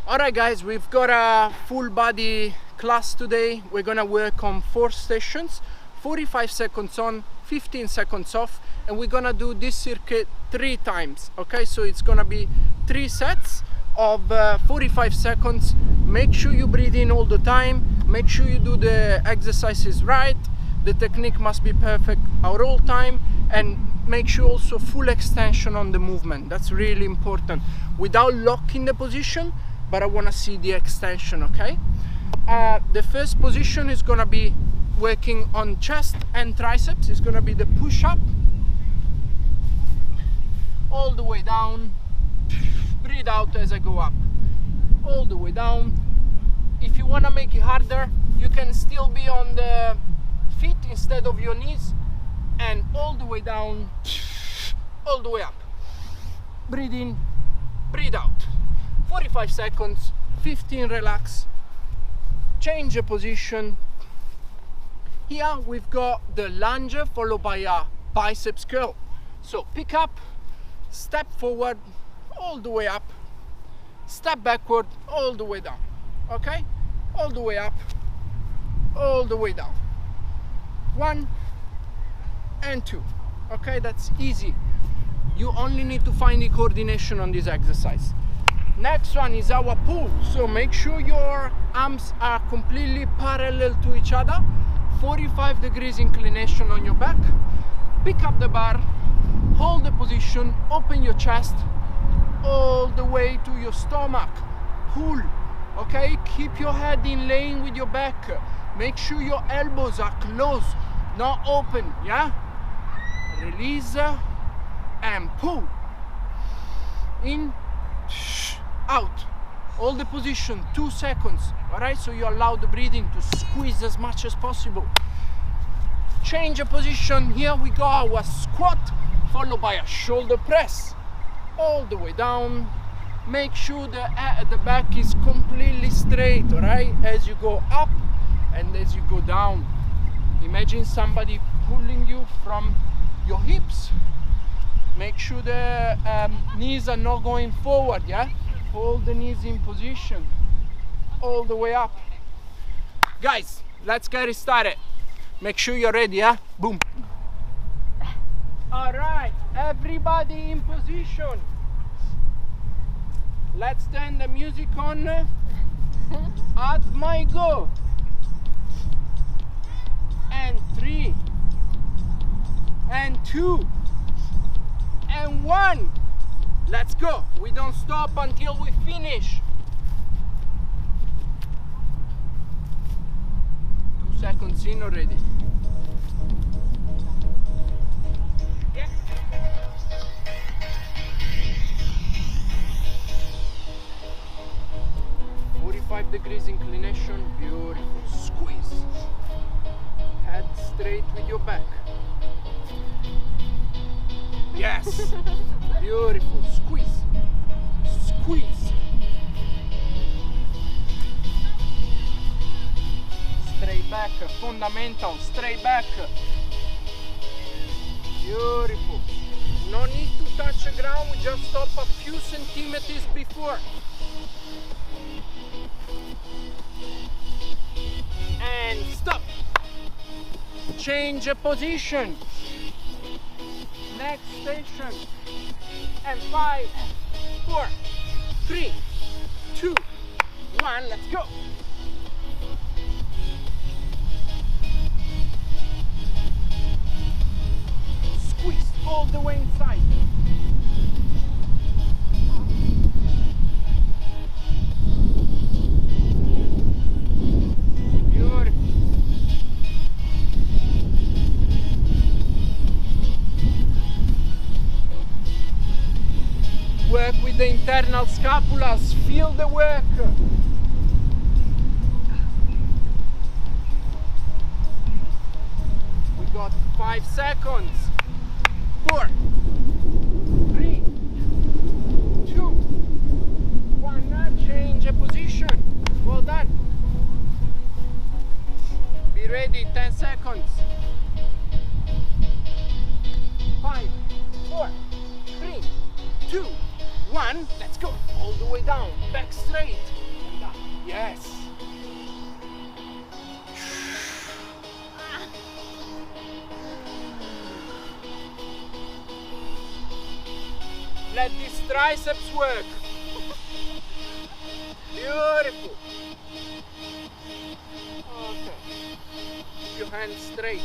Alright guys, we've got a full body class today. We're gonna work on 4 stations, 45 seconds on, 15 seconds off, and we're gonna do this circuit 3 times. Okay, so it's gonna be 3 sets of 45 seconds. Make sure you breathe in all the time, make sure you do the exercises right, the technique must be perfect at all time, and make sure also full extension on the movement. That's really important, without locking the position, but I want to see the extension. Okay, the first position is going to be working on chest and triceps. It's going to be the push-up, all the way down, breathe out as I go up, all the way down. If you want to make it harder, you can still be on the feet instead of your knees, and all the way down, all the way up. Breathe in, breathe out. 45 seconds, 15 relax, change the position. Here we've got the lunge followed by a biceps curl. So pick up, step forward, all the way up, step backward, all the way down. Okay, all the way up, all the way down. 1 and 2. Okay, that's easy. You only need to find the coordination on this exercise. Next one is our pull. So make sure your arms are completely parallel to each other, 45 degrees inclination on your back. Pick up the bar, hold the position, open your chest all the way to your stomach. Pull. Okay, keep your head in lane with your back. Make sure your elbows are closed, not open. Yeah, release and pull in, out. Hold the position 2 seconds. All right, so you allow the breathing to squeeze as much as possible. Change the position. Here we go, our squat followed by a shoulder press, all the way down. Make sure the back is completely straight. All right, as you go up and as you go down. Imagine somebody pulling you from your hips. Make sure the knees are not going forward. Yeah, hold the knees in position all the way up. Guys, let's get it started. Make sure you're ready. Yeah, boom. All right, everybody in position. Let's turn the music on. At my go. And 3 and 2 and 1. Let's go. We don't stop until we finish. 2 seconds in already. Yeah. 45 degrees inclination. Beautiful. Squeeze. Head straight with your back. Yes. Beautiful. Squeeze. Squeeze. Straight back. Fundamental. Straight back. Beautiful. No need to touch the ground. We just stop a few centimeters before. And stop. Change the position. Next station. And 5, 4, 3, 2, 1. Let's go. Squeeze all the way inside. Work with the internal scapulas, feel the work. We got 5 seconds. 4, 3, 2, 1. Now change the position. Well done. Be ready, 10 seconds. 5, 4, 3, 2, 1. Let's go. All the way down. Back straight. Yes. Let these triceps work. Beautiful. Okay. Keep your hands straight.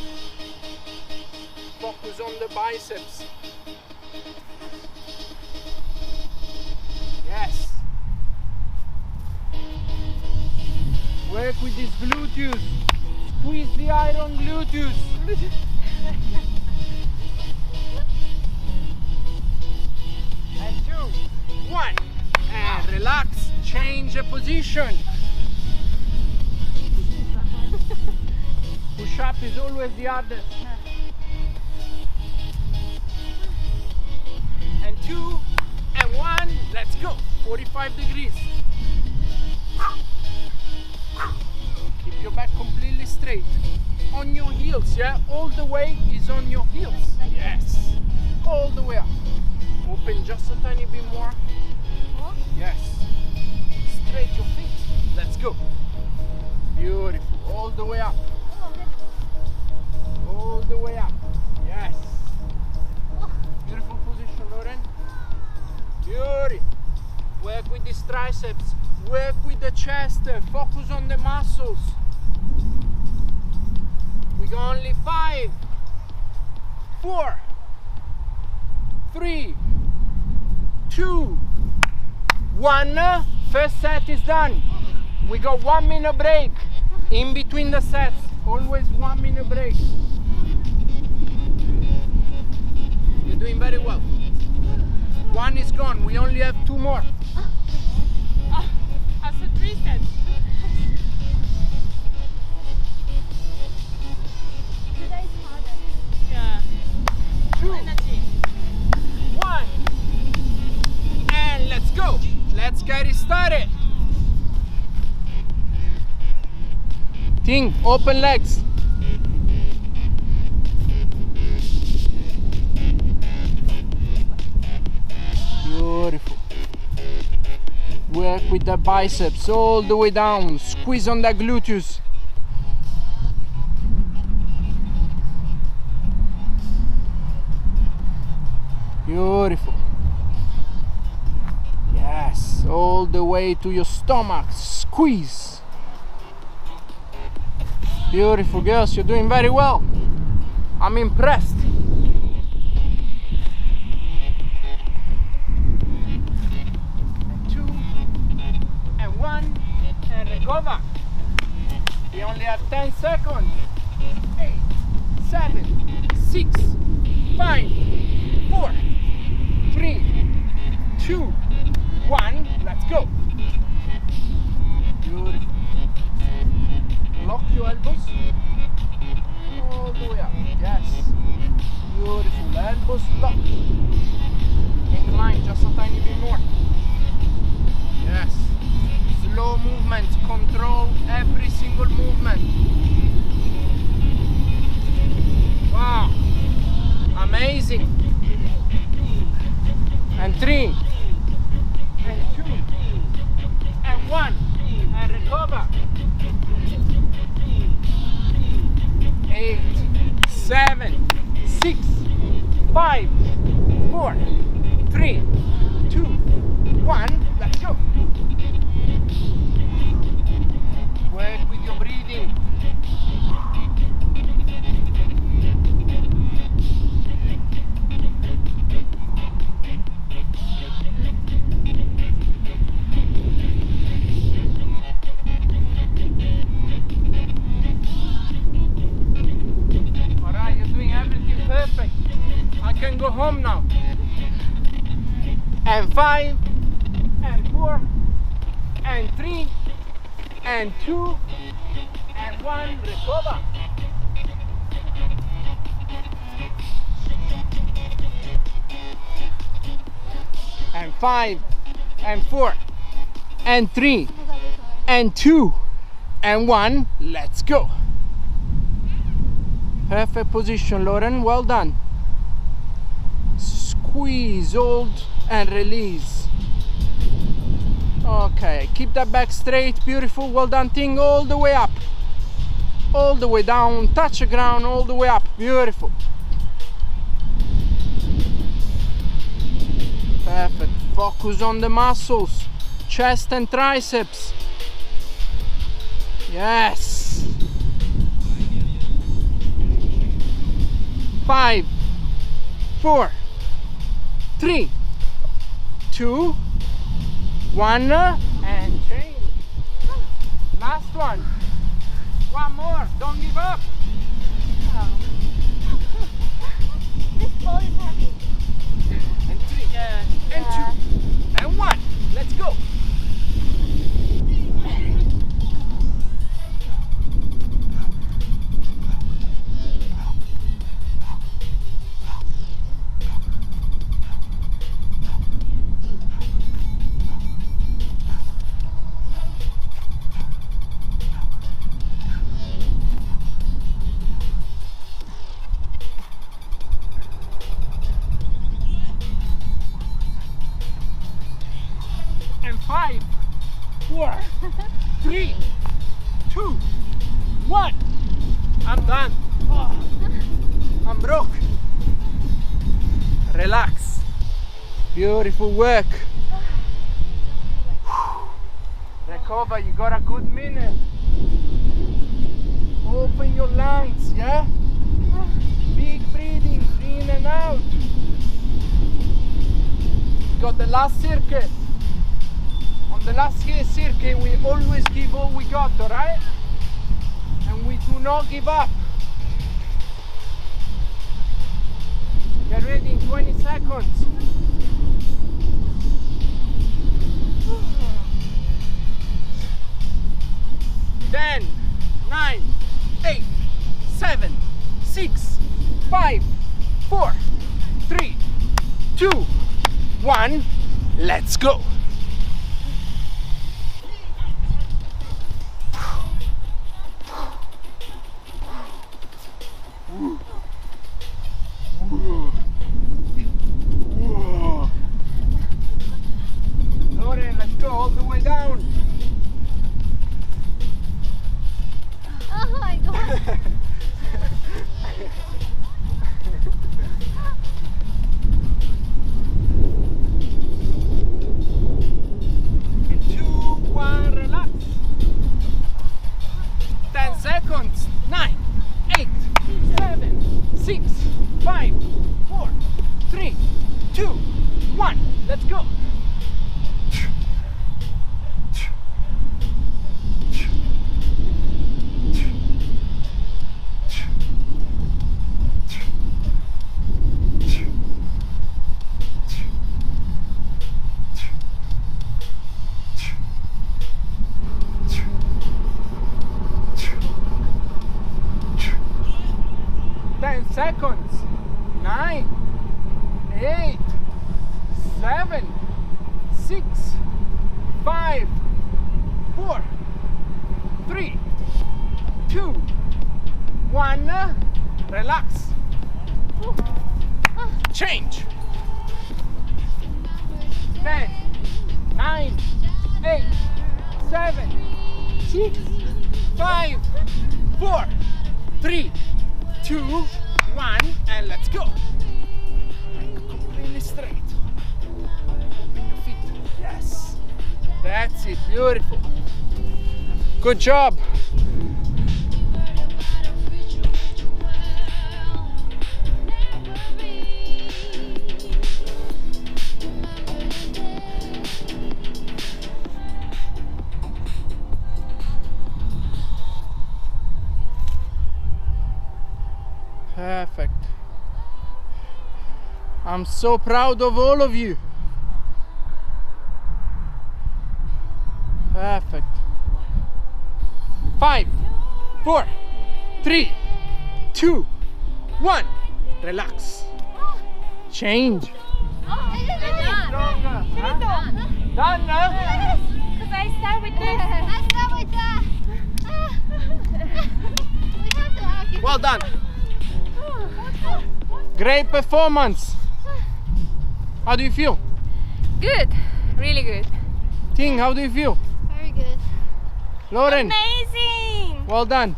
Focus on the biceps. Yes. Work with these gluteus. Squeeze the iron gluteus. And 2, 1. And relax. Change the position. Push up is always the hardest. And 2, and 1. Let's go. 45 degrees. Keep your back completely straight. On your heels, yeah? All the weight is on your heels. Yes. All the way up. Open just a tiny bit more. Yes. Straight your feet. Let's go. Beautiful. All the way up. All the way up. Yes. Beautiful position, Lauren. Beautiful. Work with these triceps. Work with the chest. Focus on the muscles. We got only 5, 4, 3, 2, 1. First set is done. We got 1 minute break in between the sets. Always 1 minute break. You're doing very well. 1 is gone. We only have 2 more. I said 3 sets. Today's harder. Yeah. 2, Energy. 1. And let's go. Let's get it started. Ting, open legs. Beautiful. Work with the biceps all the way down. Squeeze on the gluteus. Beautiful. Yes, all the way to your stomach. Squeeze. Beautiful, girls. You're doing very well. I'm impressed. And 2, and 1, and recover. We only have 10 seconds. 8, 7, 6, 5, 4, 3, 2, 1. Let's go. Beautiful. Lock your elbows. All the way up. Yes. Beautiful. Elbows locked. Incline just a tiny bit more. Yes. Slow movement. Control every single movement. Wow. Amazing. And 3, and 2, and 1, and recover. 8, 7, 6, 5, 4, 3, 2, 1. Let's go. Work with your breathing. Go home now. And 5, and 4, and 3, and 2, and 1. Recover. And 5, and 4, and 3, and 2, and 1. Let's go. Perfect position, Lauren. Well done. Squeeze, hold, and release. Okay. Okay, keep that back straight, beautiful, well done. Thing all the way up, all the way down, touch the ground, all the way up, beautiful. Perfect, focus on the muscles, chest and triceps. Yes. 5, 4, 3, 2, 1, and change. Last one. One more. Don't give up. This ball is heavy. And 3, and 2, and 1. Let's go. And 5, 4, 3, 2, 1. I'm done. Oh, I'm broke. Relax. Beautiful work. Recover, you got a good minute. Open your lungs, yeah? Big breathing, in and out. Got the last circuit. On the last circuit, we always give all we got, alright? And we do not give up. Get ready in 20 seconds. 10, 9, 8, 7, 6, 5, 4, 3, 2, 1. Let's go. Lauren, let's go all the way down. Oh my god. And 2, 1, relax. 10 seconds. 9, 8, 7, 6, 5, 4, 3, 2, 1. Let's go. Seconds. 9, 8, 7, 6, 5, 4, 3, 2, 1. Relax. Change. 10, 9, 8, 7, 6, 5, 4, 3, 2, 1, and let's go. Completely straight. Open your feet. Yes. That's it. Beautiful. Good job. Perfect. I'm so proud of all of you. Perfect. 5, 4, 3, 2, 1. Relax. Change. Oh, it is Stronger. Huh? done. Done, huh? Yes. Because I start with this. I start with that. We have to argue. Well done. Great performance. How do you feel? Good, really good. Ting, how do you feel? Very good. Lauren, Amazing! well done.